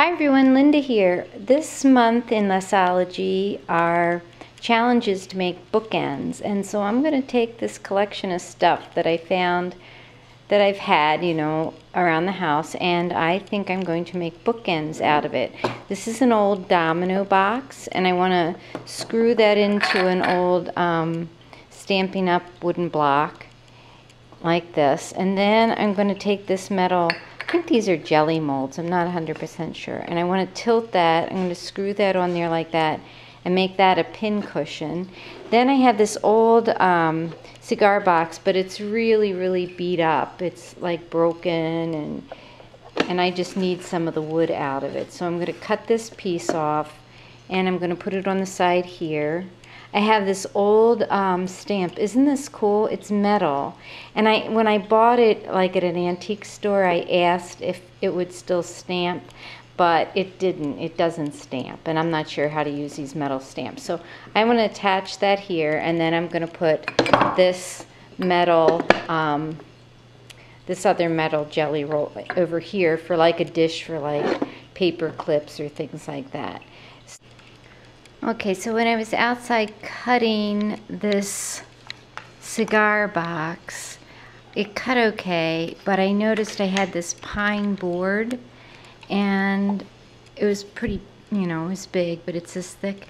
Hi everyone, Linda here. This month in LESSology our challenge is to make bookends, and so I'm going to take this collection of stuff that I found that I've had, around the house, and I think I'm going to make bookends out of it. This is an old domino box, and I want to screw that into an old Stampin' Up! Wooden block like this, and then I'm going to take this metal, I think these are jelly molds, I'm not 100% sure, and I want to tilt that. I'm going to screw that on there like that and make that a pin cushion. Then I have this old cigar box, but it's really beat up. It's like broken, and I just need some of the wood out of it. So I'm going to cut this piece off and I'm going to put it on the side here. I have this old stamp. Isn't this cool? It's metal. And when I bought it like at an antique store, I asked if it would still stamp, but it didn't. It doesn't stamp, and I'm not sure how to use these metal stamps. So I'm going to attach that here, and then I'm going to put this metal, this other metal jelly roll over here for like a dish for like paper clips or things like that. Okay, so when I was outside cutting this cigar box, it cut okay, but I noticed I had this pine board, and it was pretty, it was big, but it's this thick.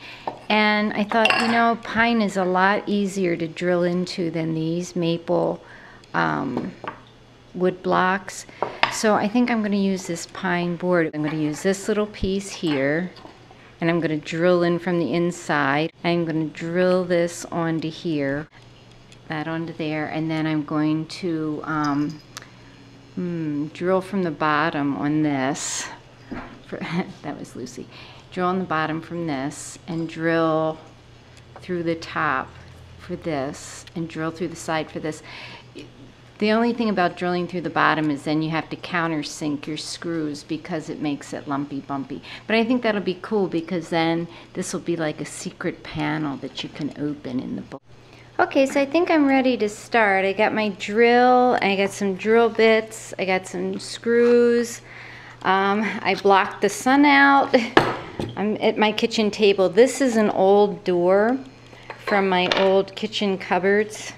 And I thought, pine is a lot easier to drill into than these maple wood blocks. So I think I'm going to use this pine board. I'm going to use this little piece here, and I'm going to drill in from the inside. I'm going to drill this onto here, that onto there, and then I'm going to drill from the bottom on this. That was Lucy. Drill on the bottom from this, and drill through the top for this, and drill through the side for this. The only thing about drilling through the bottom is then you have to countersink your screws because it makes it lumpy bumpy. But I think that'll be cool because then this will be like a secret panel that you can open in the book. Okay, so I think I'm ready to start. I got my drill, I got some drill bits, I got some screws. I blocked the sun out. I'm at my kitchen table. This is an old door from my old kitchen cupboards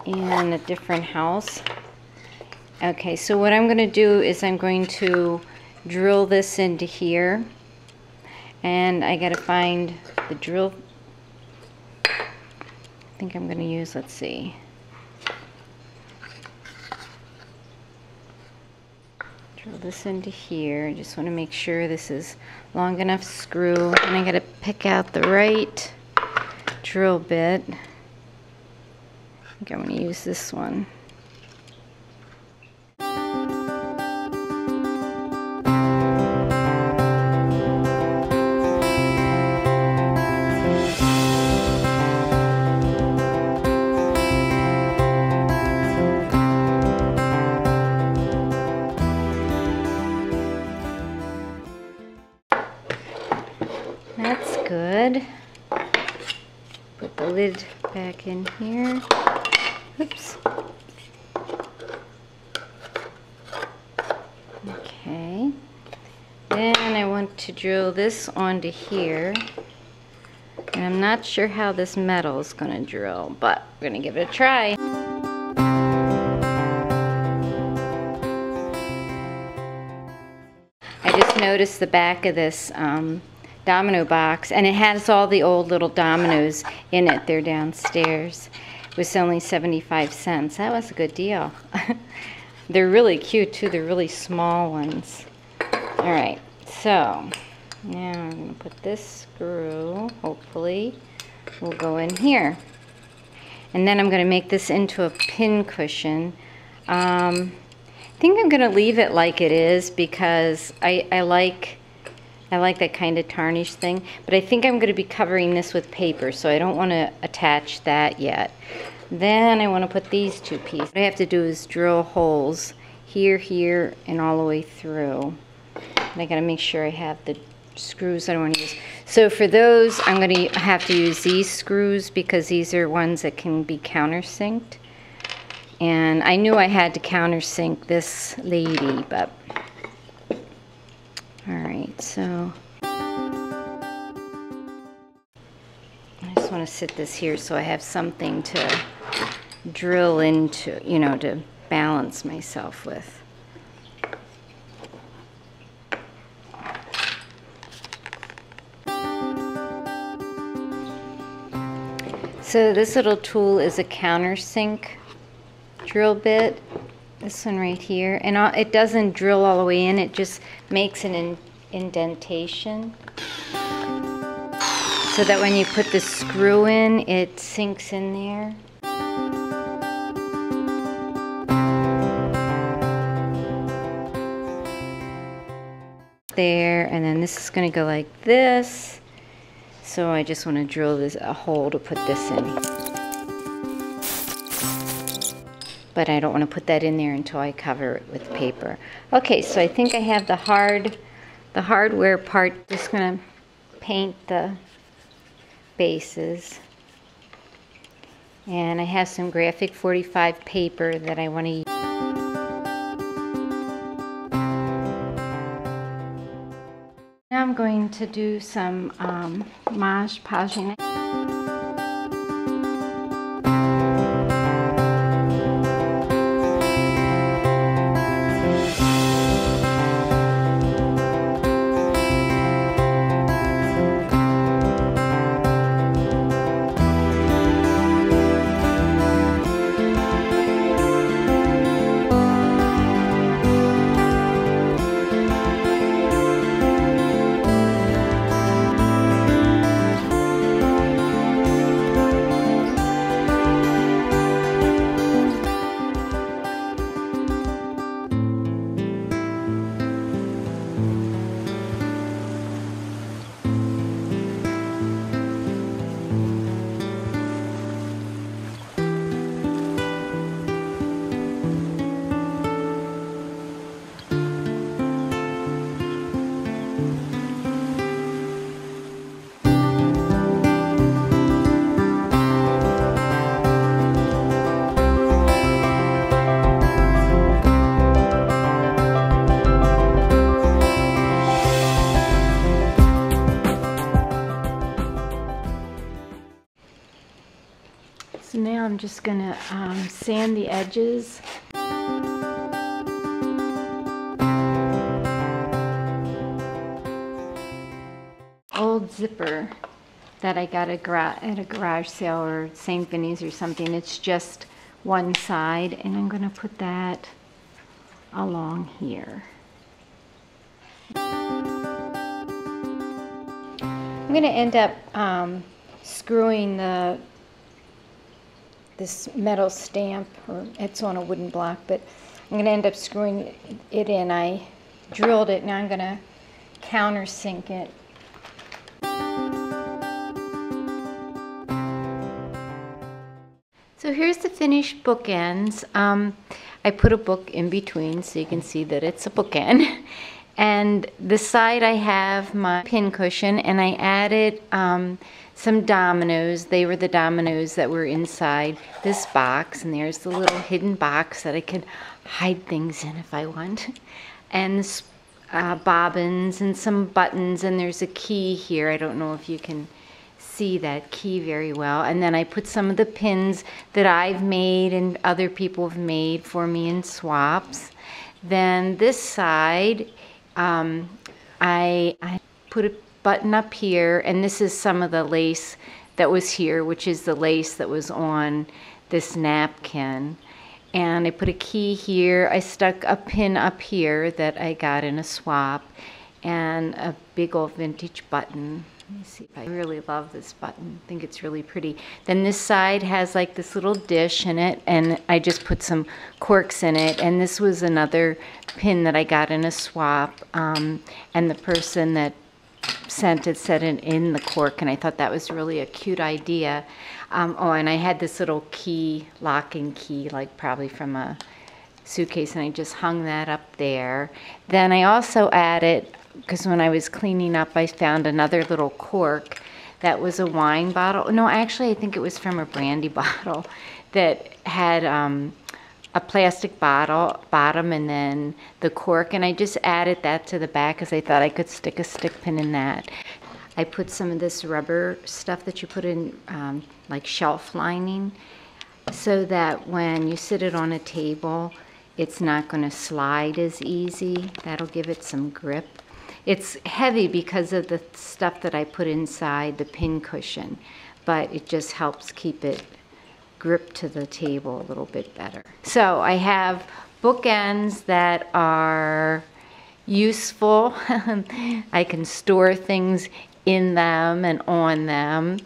in a different house. Okay, so what I'm going to do is I'm going to drill this into here, and I got to find the drill. I think I'm going to use, let's see, drill this into here. I just want to make sure this is long enough screw, and I got to pick out the right drill bit. I think I'm going to use this one. That's good. Put the lid back in here. Oops. Okay. Then I want to drill this onto here. And I'm not sure how this metal is going to drill, but we're going to give it a try. I just noticed the back of this domino box, and it has all the old little dominoes in it. They're downstairs. It was only 75 cents. That was a good deal. They're really cute too. They're really small ones. All right, so now I'm going to put this screw, hopefully will go in here. And then I'm going to make this into a pin cushion. I think I'm going to leave it like it is because I like that kind of tarnish thing, but I think I'm going to be covering this with paper, so I don't want to attach that yet. Then I want to put these two pieces. What I have to do is drill holes here, and all the way through. And I got to make sure I have the screws I don't want to use. So for those, I'm going to have to use these screws because these are ones that can be countersinked. And I knew I had to countersink this lady, but all So I just want to sit this here so I have something to drill into, you know, to balance myself with. So this little tool is a countersink drill bit, this one right here, and it doesn't drill all the way in, it just makes an indentation so that when you put the screw in, it sinks in there. There, and then this is going to go like this. So I just want to drill a hole to put this in. But I don't want to put that in there until I cover it with paper. Okay, so I think I have the hardware part. Just going to paint the bases. And I have some graphic 45 paper that I want to use. Now I'm going to do some Maj Pagina. So now I'm just going to sand the edges. Old zipper that I got at a garage sale or St. Vinny's or something. It's just one side, and I'm going to put that along here. I'm going to end up screwing this metal stamp, or it's on a wooden block, but I'm going to end up screwing it in. I drilled it, now I'm going to countersink it. So here's the finished bookends. I put a book in between so you can see that it's a bookend. And the side I have my pin cushion, and I added some dominoes. They were the dominoes that were inside this box, and there's the little hidden box that I could hide things in if I want. And bobbins and some buttons, and there's a key here. I don't know if you can see that key very well. And then I put some of the pins that I've made and other people have made for me in swaps. Then this side, I put a button up here, and this is some of the lace that was here, which is the lace that was on this napkin. And I put a key here. I stuck a pin up here that I got in a swap, and a big old vintage button. Let me see if I really love this button. I think it's really pretty. Then this side has like this little dish in it, and I just put some corks in it. And this was another pin that I got in a swap, and the person that sent it set it in the cork, and I thought that was really a cute idea. Oh, and I had this little key, locking key, like probably from a suitcase, and I just hung that up there. Then I also added, because when I was cleaning up, I found another little cork that was a wine bottle. No, actually, I think it was from a brandy bottle that had a plastic bottom and then the cork, and I just added that to the back because I thought I could stick a stick pin in that. I put some of this rubber stuff that you put in like shelf lining, so that when you sit it on a table, it's not going to slide as easy. That'll give it some grip. It's heavy because of the stuff that I put inside the pin cushion, but it just helps keep it grip to the table a little bit better. So I have bookends that are useful. I can store things in them and on them,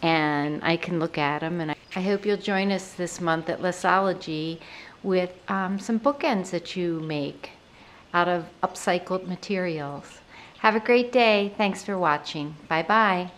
and I can look at them. And I hope you'll join us this month at LESSology with some bookends that you make out of upcycled materials. Have a great day. Thanks for watching. Bye-bye.